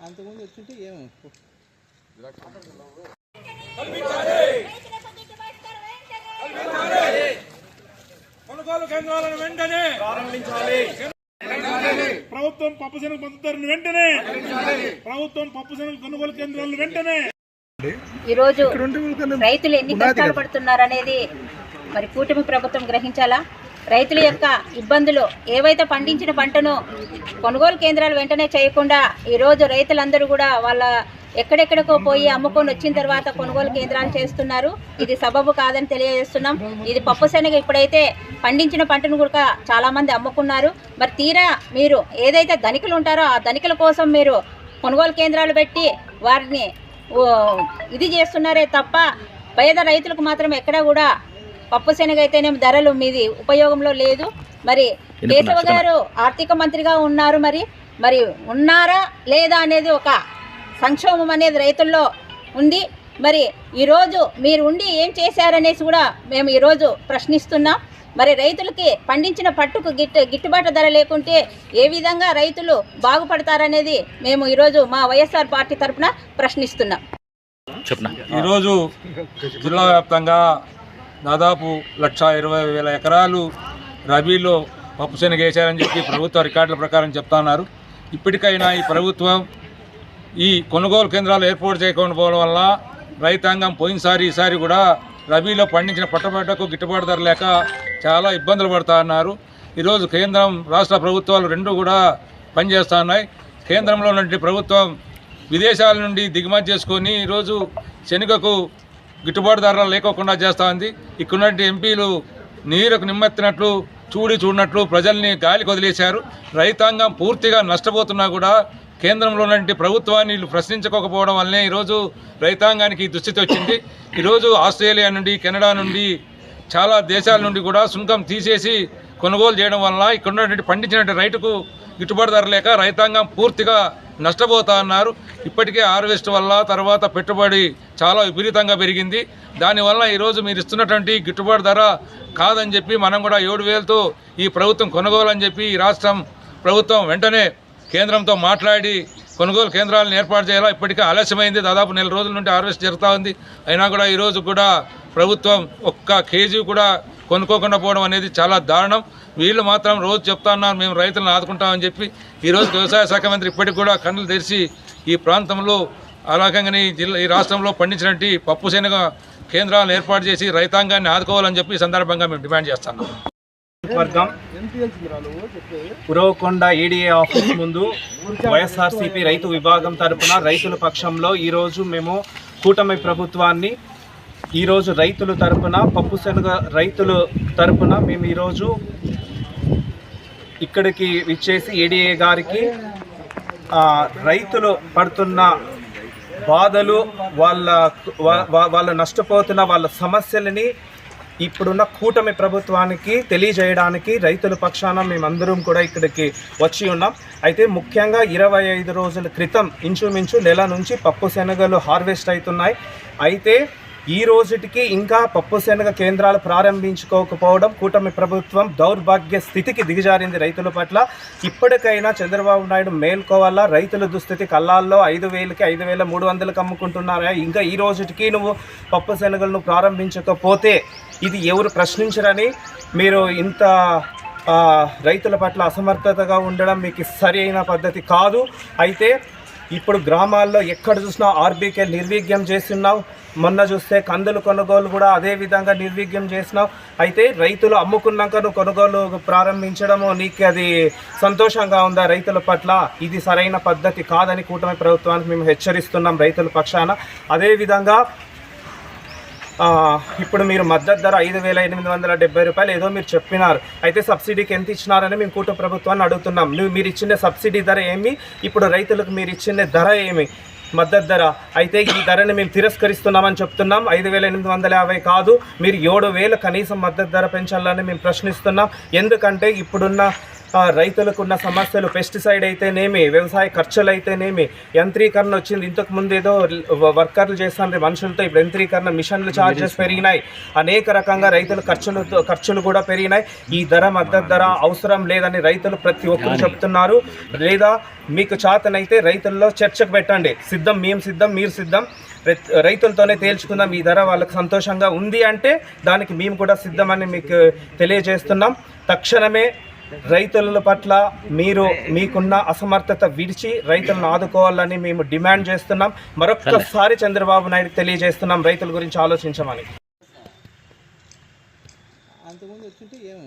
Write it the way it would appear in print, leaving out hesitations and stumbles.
అంతకుముందు వచ్చింటే ఏమో కొనుగోలు కేంద్రాలను వెంటనే ప్రారంభించాలి. ప్రభుత్వం పప్పు శనగ మద్దతు ధరను వెంటనే ప్రభుత్వం పప్పు శనగ కొనుగోలు కేంద్రాలను వెంటనే. ఈరోజు రైతులు ఎన్ని కష్టాలు పడుతున్నారనేది మరి కూటమి ప్రభుత్వం గ్రహించాలా. రైతుల యొక్క ఇబ్బందులు ఏవైతే పండించిన పంటను కొనుగోలు కేంద్రాలు వెంటనే చేయకుండా ఈరోజు రైతులందరూ కూడా వాళ్ళ ఎక్కడెక్కడికో పోయి అమ్ముకొని వచ్చిన తర్వాత కొనుగోలు కేంద్రాలు చేస్తున్నారు. ఇది సబబు కాదని తెలియజేస్తున్నాం. ఇది పప్పు శనగ ఇప్పుడైతే పండించిన పంటను కూడా చాలామంది అమ్ముకున్నారు. మరి తీరా మీరు ఏదైతే ధనికులు ఉంటారో ఆ ధనికుల కోసం మీరు కొనుగోలు కేంద్రాలు పెట్టి వారిని ఇది చేస్తున్నారే తప్ప పేద రైతులకు మాత్రం ఎక్కడా కూడా పప్పు శనగ అయితేనే ధరలు మీది ఉపయోగంలో లేదు. మరి కేశవ గారు ఆర్థిక మంత్రిగా ఉన్నారు. మరి ఉన్నారా లేదా అనేది ఒక సంక్షోభం అనేది రైతుల్లో ఉంది. మరి ఈరోజు మీరు ఉండి ఏం చేశారనేసి కూడా మేము ఈరోజు ప్రశ్నిస్తున్నాం. మరి రైతులకి పండించిన పట్టుకు గిట్టుబాటు ధర లేకుంటే ఏ విధంగా రైతులు బాగుపడతారనేది మేము ఈరోజు మా వైఎస్ఆర్ పార్టీ తరఫున ప్రశ్నిస్తున్నాం. ఈరోజు జిల్లా వ్యాప్తంగా దాదాపు 1,20,000 ఎకరాలు రబీలో పప్పు శనగ వేశారని చెప్పి ప్రభుత్వ రికార్డుల ప్రకారం చెప్తున్నారు. ఇప్పటికైనా ఈ ప్రభుత్వం ఈ కొనుగోలు కేంద్రాలు ఏర్పాటు చేయకపోవడం వల్ల రైతాంగం ఈసారి కూడా రబీలో పండించిన పట్టబట్టకు గిట్టుబాటు ధర లేక చాలా ఇబ్బందులు పడుతూ ఉన్నారు. ఈరోజు కేంద్రం రాష్ట్ర ప్రభుత్వాలు రెండు కూడా పనిచేస్తూ ఉన్నాయి. కేంద్రంలో నుండి ప్రభుత్వం విదేశాల నుండి దిగుమతి చేసుకొని ఈరోజు శనగకు గిట్టుబాటు ధరలు లేకోకుండా చేస్తూ ఉంది. ఇక్కడున్నటువంటి ఎంపీలు నీరుకు నిమ్మెత్తినట్లు చూడనట్లు ప్రజల్ని గాలికి వదిలేశారు. రైతాంగం పూర్తిగా నష్టపోతున్నా కూడా కేంద్రంలో ఉన్నటువంటి ప్రభుత్వాన్ని వీళ్ళు ప్రశ్నించకపోవడం వల్లనే ఈరోజు రైతాంగానికి ఈ దుస్థితి వచ్చింది. ఈరోజు ఆస్ట్రేలియా నుండి కెనడా నుండి చాలా దేశాల నుండి కూడా సుంకం తీసేసి కొనుగోలు చేయడం వల్ల ఇక్కడ ఉన్నటువంటి పండించినటువంటి రైతుకు గిట్టుబాటు ధర లేక రైతాంగం పూర్తిగా నష్టపోతా ఉన్నారు. ఇప్పటికే హార్వెస్ట్ వల్ల తర్వాత పెట్టుబడి చాలా విపరీతంగా పెరిగింది. దానివల్ల ఈరోజు మీరు ఇస్తున్నటువంటి గిట్టుబాటు ధర కాదని చెప్పి మనం కూడా 7,000తో ఈ ప్రభుత్వం కొనుగోలు అని చెప్పి ఈ రాష్ట్రం ప్రభుత్వం వెంటనే కేంద్రంతో మాట్లాడి కొనుగోలు కేంద్రాలను ఏర్పాటు చేయాలా. ఇప్పటికే ఆలస్యమైంది. దాదాపు 4 రోజుల నుండి హార్వెస్ట్ జరుగుతూ ఉంది. అయినా కూడా ఈరోజు కూడా ప్రభుత్వం ఒక్క కేజీ కూడా కొనుక్కోకుండా పోవడం అనేది చాలా దారుణం. వీళ్ళు మాత్రం రోజు చెప్తా ఉన్నారు మేము రైతులను ఆదుకుంటామని చెప్పి. ఈరోజు వ్యవసాయ శాఖ మంత్రి ఇప్పటికి కూడా కన్నులు తెరిచి ఈ ప్రాంతంలో అలాగంగానే ఈ రాష్ట్రంలో పండించినట్టు పప్పు శనగ కేంద్రాలను ఏర్పాటు చేసి రైతాంగాన్ని ఆదుకోవాలని చెప్పి ఈ సందర్భంగా మేము డిమాండ్ చేస్తున్నాం. వర్గం ఉరవకొండ ఏడీఏ ఆఫీస్ ముందు వైఎస్ఆర్సీపీ రైతు విభాగం తరపున రైతుల పక్షంలో ఈరోజు మేము కూటమి ప్రభుత్వాన్ని ఈరోజు రైతుల తరపున పప్పు శనగ రైతుల తరపున మేము ఈరోజు ఇక్కడికి విచ్చేసి ఏడీఏ గారికి రైతులు పడుతున్న బాధలు వాళ్ళ నష్టపోతున్న వాళ్ళ సమస్యలని ఇప్పుడున్న కూటమి ప్రభుత్వానికి తెలియజేయడానికి రైతుల పక్షాన మేమందరం కూడా ఇక్కడికి వచ్చి ఉన్నాం. అయితే ముఖ్యంగా 25 రోజుల క్రితం ఇంచుమించు నెల నుంచి పప్పు శనగలు హార్వెస్ట్ అవుతున్నాయి. అయితే ఈ రోజుటికి ఇంకా పప్పు శనగ కేంద్రాలు ప్రారంభించుకోకపోవడం కూటమి ప్రభుత్వం దౌర్భాగ్య స్థితికి దిగజారింది రైతుల పట్ల. ఇప్పటికైనా చంద్రబాబు నాయుడు మేల్కోవాలా. రైతుల దుస్థితి కళ్ళాల్లో 5,000కి 5,300కి అమ్ముకుంటున్నారా? ఇంకా ఈ రోజుటికి నువ్వు పప్పు శనగలను ప్రారంభించకపోతే ఇది ఎవరు ప్రశ్నించరని మీరు ఇంత రైతుల పట్ల అసమర్థతగా ఉండడం మీకు సరి అయిన పద్ధతి కాదు. అయితే ఇప్పుడు గ్రామాల్లో ఎక్కడ చూసినా ఆర్బీకే నిర్వీర్యం చేస్తున్నావు. మొన్న చూస్తే కందులు కొనుగోలు కూడా అదే విధంగా నిర్వీర్యం చేసినావు. అయితే రైతులు అమ్ముకున్నాక నువ్వు కొనుగోలు ప్రారంభించడము నీకు అది సంతోషంగా ఉందా? రైతుల పట్ల ఇది సరైన పద్ధతి కాదని కూటమి ప్రభుత్వానికి మేము హెచ్చరిస్తున్నాం రైతుల పక్షాన. అదేవిధంగా ఇప్పుడు మీరు మద్దతు ధర 5,870 రూపాయలు ఏదో మీరు చెప్పినారు. అయితే సబ్సిడీకి ఎంత ఇచ్చినారని మేము కూటమి ప్రభుత్వాన్ని అడుగుతున్నాం. మీరు ఇచ్చిన సబ్సిడీ ధర ఏమి, ఇప్పుడు రైతులకు మీరు ఇచ్చిన ధర ఏమి? మద్దతు ధర. అయితే ఈ ధరని మేము తిరస్కరిస్తున్నామని చెప్తున్నాం. 5,850 కాదు, మీరు 7,000 కనీసం మద్దతు ధర పెంచాలని మేము ప్రశ్నిస్తున్నాం. ఎందుకంటే ఇప్పుడున్న రైతులకు ఉన్న సమస్యలు పెస్టిసైడ్ అయితేనేమి, వ్యవసాయ ఖర్చులు అయితేనేమి, యంత్రీకరణ వచ్చింది. ఇంతకు ముందు ఏదో వర్కర్లు చేస్తున్నారు మనుషులతో, ఇప్పుడు యంత్రీకరణ, మిషన్లు ఛార్జెస్ పెరిగినాయి, అనేక రకంగా రైతుల ఖర్చులు కూడా పెరిగినాయి. ఈ ధర మద్దతు ధర అవసరం లేదని రైతులు ప్రతి ఒక్కరు చెప్తున్నారు. లేదా మీకు చేతనైతే రైతుల్లో చర్చకు పెట్టండి, సిద్ధం, మేము సిద్ధం, మీరు సిద్ధం, రైతులతోనే తేల్చుకుందాం. ఈ ధర వాళ్ళకి సంతోషంగా ఉంది అంటే దానికి మేము కూడా సిద్ధమని మీకు తెలియజేస్తున్నాం. తక్షణమే రైతుల పట్ల మీరు మీకున్న అసమర్థత విడిచి రైతులను ఆదుకోవాలని మేము డిమాండ్ చేస్తున్నాం. మరొక్కసారి చంద్రబాబు నాయుడు తెలియజేస్తున్నాం, రైతుల గురించి ఆలోచించమని. అంతకుముందు వచ్చుంటే ఏమో